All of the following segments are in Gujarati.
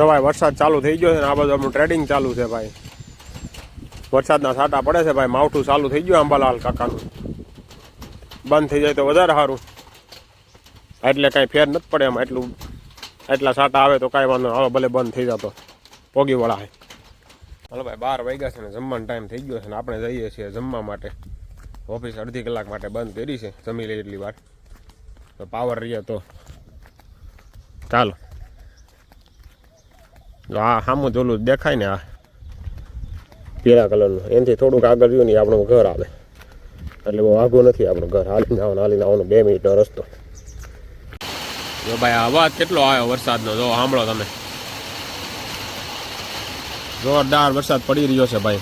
ભાઈ વરસાદ ચાલુ થઈ ગયો છે ને આ બધું આપણું ટ્રેડિંગ ચાલુ છે ભાઈ. વરસાદના છાંટા પડે છે ભાઈ. માવઠું ચાલુ થઈ ગયું અંબાલાલ કાકાનું. બંધ થઈ જાય તો વધારે સારું, એટલે કાંઈ ફેર નથી પડે એમાં. એટલા છાંટા આવે તો કાંઈ વાંધો હવે ભલે બંધ થઈ જતો પોગી વળા. હાલો ભાઈ 12 વાગ્યા છે ને જમવાનો ટાઈમ થઈ ગયો છે ને આપણે જઈએ છીએ જમવા માટે. ઓફિસ અડધી કલાક માટે બંધ કરી છે, જમી લઈ એટલી વાર તો પાવર રહીએ તો ચાલો. હા સામું જોલું દેખાય ને, આ પીળા કલરનું, એનાથી થોડુંક આગળ રહ્યું ને આપણું ઘર આવે. એટલે બહુ આઘું નથી આપણું ઘર. હાલીને આવવાનું 2 મિનિટનો રસ્તો. જો ભાઈ અવાજ કેટલો આવ્યો વરસાદનો, જો સાંભળો તમે. જોરદાર વરસાદ પડી રહ્યો છે ભાઈ.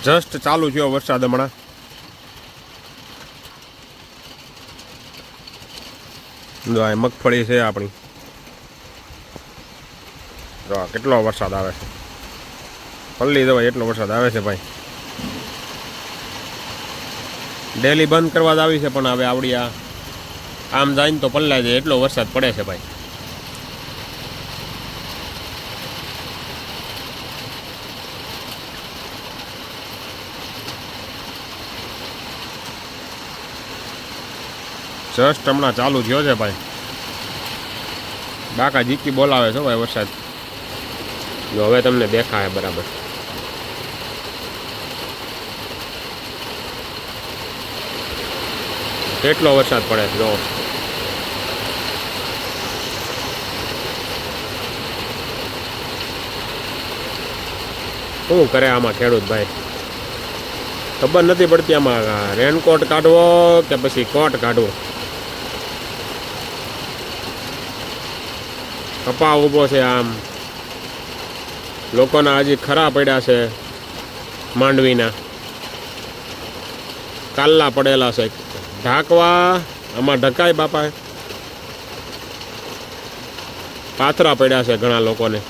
જસ્ટ ચાલુ થયો વરસાદ હમણાં. જો આ મગફળી છે આપણી. જો કેટલો વરસાદ આવે છે, પલ્લી દવાય એટલો વરસાદ આવે છે ભાઈ. ડેલી બંધ કરવા જ આવી છે પણ હવે આવડી આમ જાય તો પલ્લાય જાય એટલો વરસાદ પડે છે ભાઈ. જસ્ટ હમણાં ચાલુ થયો છે ભાઈ. બાકા જીકી બોલાવે છે ભાઈ વરસાદ. જો હવે તમને દેખાય બરાબર. કેટલો વરસાદ પડે છે જો. શું કરે આમાં ખેડૂત ભાઈ, ખબર નથી પડતી. આમાં રેનકોટ કાઢવો કે પછી કોટ કાઢવો. કપા ઊભો છે આમ. લોકોના હજી ખરા પડ્યા છે માંડવીના. કાલ્લા પડેલા છે. ઢાંકવા આમાં ઢકાય બાપા. પાથરા પડ્યા છે ઘણા લોકોને.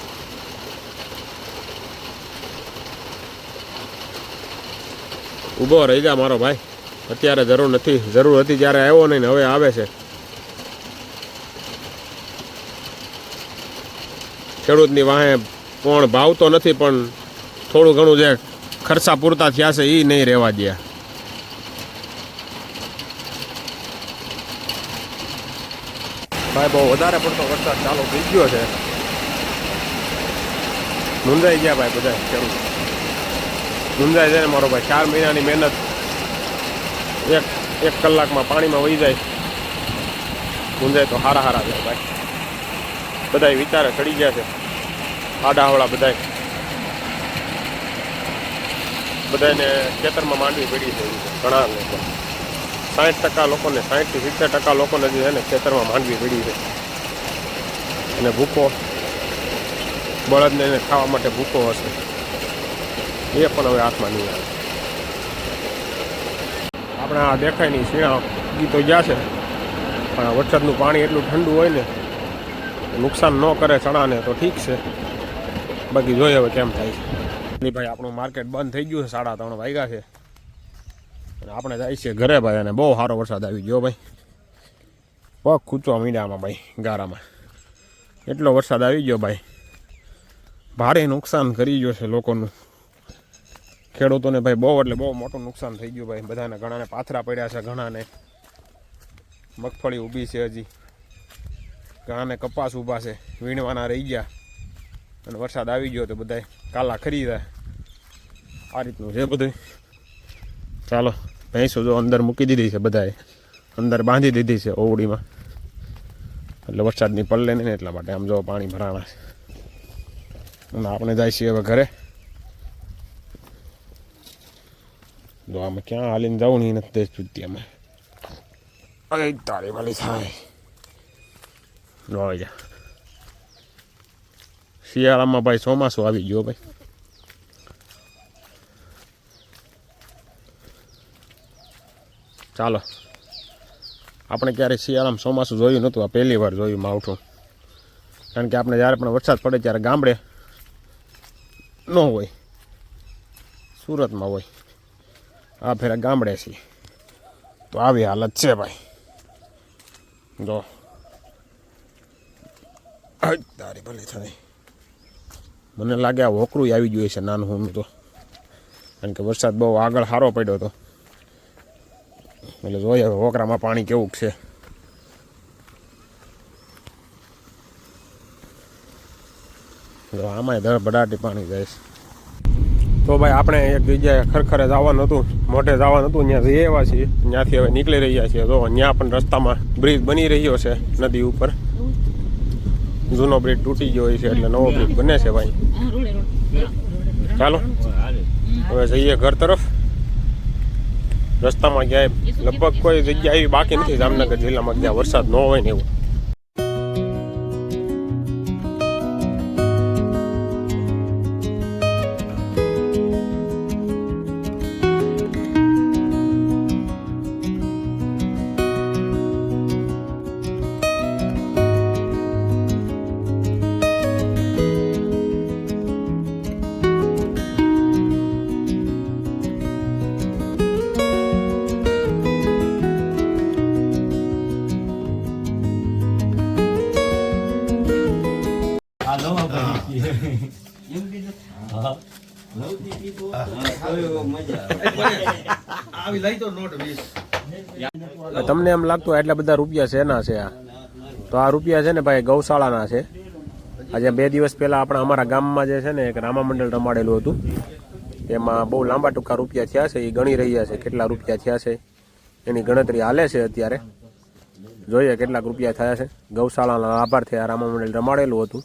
ઊભો રહી જા મારો ભાઈ, અત્યારે જરૂર નથી. જરૂર હતી ત્યારે આવ્યો નહીં ને હવે આવે છે. ખેડૂતની વાહે કોણ ભાવતો નથી પણ થોડું ઘણું જે ખર્ચા પૂરતા થયા છે એ નહીં રહેવા દે. ભાઈ બહુ વધારે પડતો વરસાદ ચાલુ થઈ ગયો છે. મુંજાઈ ગયા ભાઈ બધા ખેડૂત. મુંજાઈ જાય ને મારો ભાઈ. 4 મહિનાની મહેનત એક કલાકમાં પાણીમાં વહી જાય. મુંજાય તો હારા જાય ભાઈ. બધા વિચારે ચડી ગયા છે. આડાવાળા બધાને ખેતરમાં માંડવી પડી છે. ઘણા લોકો 60% લોકોને, 60 થી 70% લોકોને જે છે ને ખેતરમાં માંડવી પડી છે. અને ભૂકો બળદને એને ખાવા માટે ભૂકો હશે એ પણ હવે હાથમાં નહીં આવે. આપણે આ દેખાય નહીં સીણા ગીતો ગયા છે પણ વરસાદનું પાણી એટલું ઠંડુ હોય ને નુકસાન ન કરે ચણાને તો ઠીક છે. બાકી જોઈએ હવે કેમ થાય છે. ભાઈ આપણું માર્કેટ બંધ થઈ ગયું છે. 3:30 વાગ્યા છે અને આપણે જાય છે ઘરે ભાઈ. અને બહુ સારો વરસાદ આવી ગયો ભાઈ. પગ ખૂંચવા મીંડામાં ભાઈ ગારામાં. એટલો વરસાદ આવી ગયો ભાઈ. ભારે નુકસાન કરી ગયો છે લોકોનું. ખેડૂતોને ભાઈ બહુ એટલે બહુ મોટું નુકસાન થઈ ગયું ભાઈ. બધાને ઘણાને પાથરા પડ્યા છે, ઘણાને મગફળી ઊભી છે, હજી ઘણાને કપાસ ઊભા છે, વીણવાના રહી ગયા. અને વરસાદ આવી ગયો તો બધા કાલા ખરી જાય. આ રીતનું છે બધું. ચાલો ભેંસો જો અંદર મૂકી દીધી છે, બધાએ અંદર બાંધી દીધી છે ઓવડીમાં. એટલે વરસાદની પલ્લે નહીં ને એટલા માટે આમ જો પાણી ભરાણા છે. અને આપણે જાય છીએ હવે ઘરે. જો આમાં ક્યાં હાલીને જવું નહીં નથી જુતી અમે. અરે તારી વાલી થાય નો આવી જા. શિયાળામાં ભાઈ ચોમાસું આવી ગયો ભાઈ. ચાલો, આપણે ક્યારેય શિયાળામાં ચોમાસું જોયું નહોતું, આ પહેલી વાર જોયું માવઠું. કારણ કે આપણે જ્યારે પણ વરસાદ પડે ત્યારે ગામડે ન હોય, સુરતમાં હોય. આ ફેરા ગામડે છીએ તો આવી હાલત છે ભાઈ. જો તારી ભલે થાય. મને લાગે આ વોકરું આવી ગયું છે નાનું હું તો, કારણ કે વરસાદ બહુ આગળ સારો પડ્યો હતો. એટલે જોઈએ હવે વોકરામાં પાણી કેવું છે. આમાંય ધડબડાટી પાણી જાય છે. તો ભાઈ આપણે એક જગ્યાએ ખરખરે જવાનું હતું, મોઢે જવાનું હતું, ત્યાં જઈ આવ્યા છીએ. ત્યાંથી હવે નીકળી રહ્યા છીએ. તો ત્યાં પણ રસ્તામાં બ્રિજ બની રહ્યો છે નદી ઉપર. જૂનો બ્રિજ તૂટી ગયો છે એટલે નવો બ્રિજ બને છે ભાઈ. ચાલો હવે જઈએ ઘર તરફ. રસ્તામાં ક્યાંય લગભગ કોઈ જગ્યા એવી બાકી નથી જામનગર જિલ્લામાં જ્યાં વરસાદ ન હોય ને એવું. તમને એમ લાગતું એટલા બધા રૂપિયા શેના છે આ? તો આ રૂપિયા છે ને ભાઈ ગૌશાળાના છે. આજે 2 દિવસ પહેલા આપણે અમારા ગામમાં જે છે ને એક રામા મંડળ રમાડેલું હતું, એમાં બહુ લાંબા ટૂંકા રૂપિયા થયા છે. એ ગણી રહ્યા છે કેટલા રૂપિયા થયા છે, એની ગણતરી હાલે છે અત્યારે. જોઈએ કેટલાક રૂપિયા થયા છે. ગૌશાળાના લાભાર્થી આ રામા મંડળ રમાડેલું હતું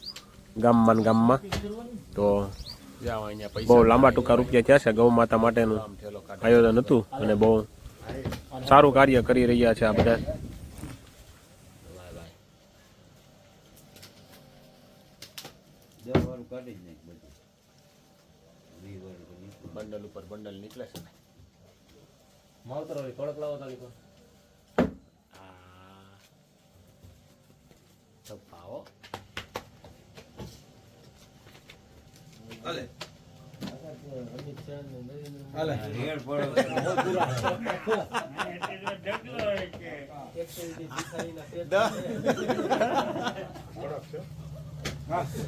ગામમાં. તો બહુ લાંબા ટૂંકા રૂપિયા થયા છે. ગૌ માતા માટેનું આયોજન હતું અને બહુ સારું કાર્ય કરી રહ્યા છે આ બધા. બંડલ ઉપર બંડલ નીકળે છે. માવતર કડક લાવો તારી પર. આવો અલે અલે હેડ પડો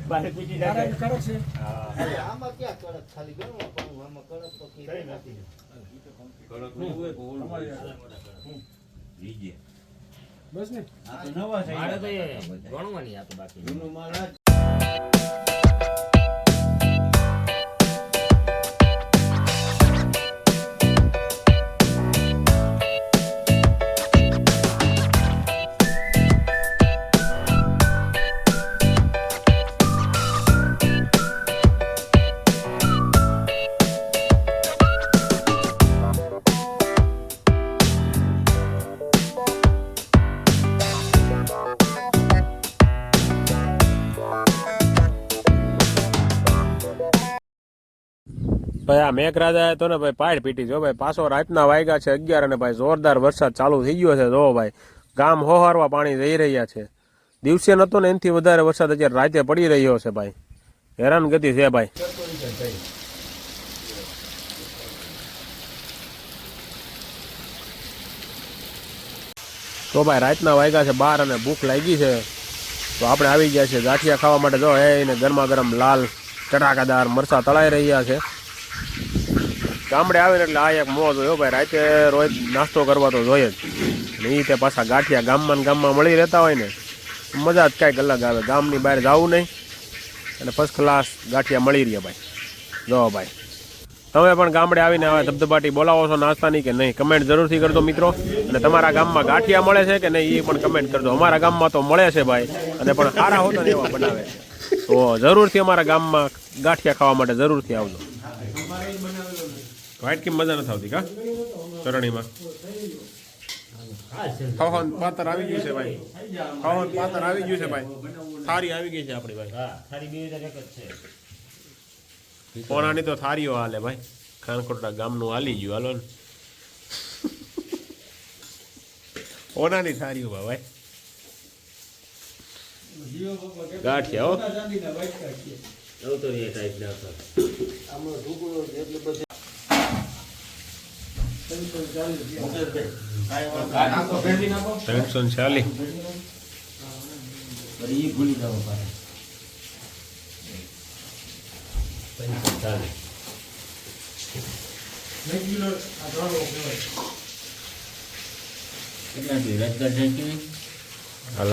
બારે પીટી જાય કડક છે. આમાં ક્યાં કડક? ખાલી ગણવા પણ આમાં કડક તો કઈ નથી. કડક નું હોય ગોળ લીજે બસ ને. આ તો નવા છે. મારે તો ગણવાની આ તો બાકી જૂનું માલ. ભાઈ આ મેઘરાજા તો ને ભાઈ પાડ પીટી જો ભાઈ. પાછો રાતના વાગ્યા છે 11 અને ભાઈ જોરદાર વરસાદ ચાલુ થઈ ગયો છે. જો ભાઈ ગામ હોહારવા પાણી જઈ રહ્યા છે. દિવસે નતો ને એનાથી વધારે વરસાદ અત્યારે રાતે પડી રહ્યો છે ભાઈ. હેરાનગતિ છે ભાઈ. તો ભાઈ રાતના વાગ્યા છે 12 અને ભૂખ લાગી છે. તો આપણે આવી ગયા છે ગાંઠિયા ખાવા માટે. જો એને ગરમા ગરમ લાલ ચટાકાદાર મરચા તળાઈ રહ્યા છે. ગામડે આવે ને એટલે આ એક મોજ હોય ભાઈ. રાતે રોજ નાસ્તો કરવા તો જોઈએ જ. ને એ તે પાછા ગાંઠિયા ગામમાં મળી રહેતા હોય ને મજા જ કાંઈક અલગ આવે. ગામની બહાર જવું નહીં અને ફર્સ્ટ ક્લાસ ગાંઠિયા મળી રહ્યા ભાઈ. જો ભાઈ તમે પણ ગામડે આવીને આવા ધબધબાટી બોલાવો છો નાસ્તાની કે નહીં? કમેન્ટ જરૂરથી કરજો મિત્રો. અને તમારા ગામમાં ગાંઠિયા મળે છે કે નહીં એ પણ કમેન્ટ કરજો. અમારા ગામમાં તો મળે છે ભાઈ, અને પણ સારા હોતા ને એવા બનાવે. તો જરૂરથી અમારા ગામમાં ગાંઠિયા ખાવા માટે જરૂરથી આવજો. વાઈટ કેમ મજા નથી આવતી કા ચરણીમાં? ખાવાનું પાતર આવી ગયું છે ભાઈ. ખાવાનું પાતર આવી ગયું છે ભાઈ. થારી આવી ગઈ છે આપણી ભાઈ. કોણાની તો થારીઓ હાલે ભાઈ. ખાનકોટના ગામનું હાલી ગયું. હાલો ને ઓનાની થારી ભાઈ ગાંઠિયા હો ત્રણસો ને 40 ભૂલી જાવ પાછા 540 રેગ્યુલર આ ધોળો કહેવાય કેટલા છે રજગા જાય કે નહીં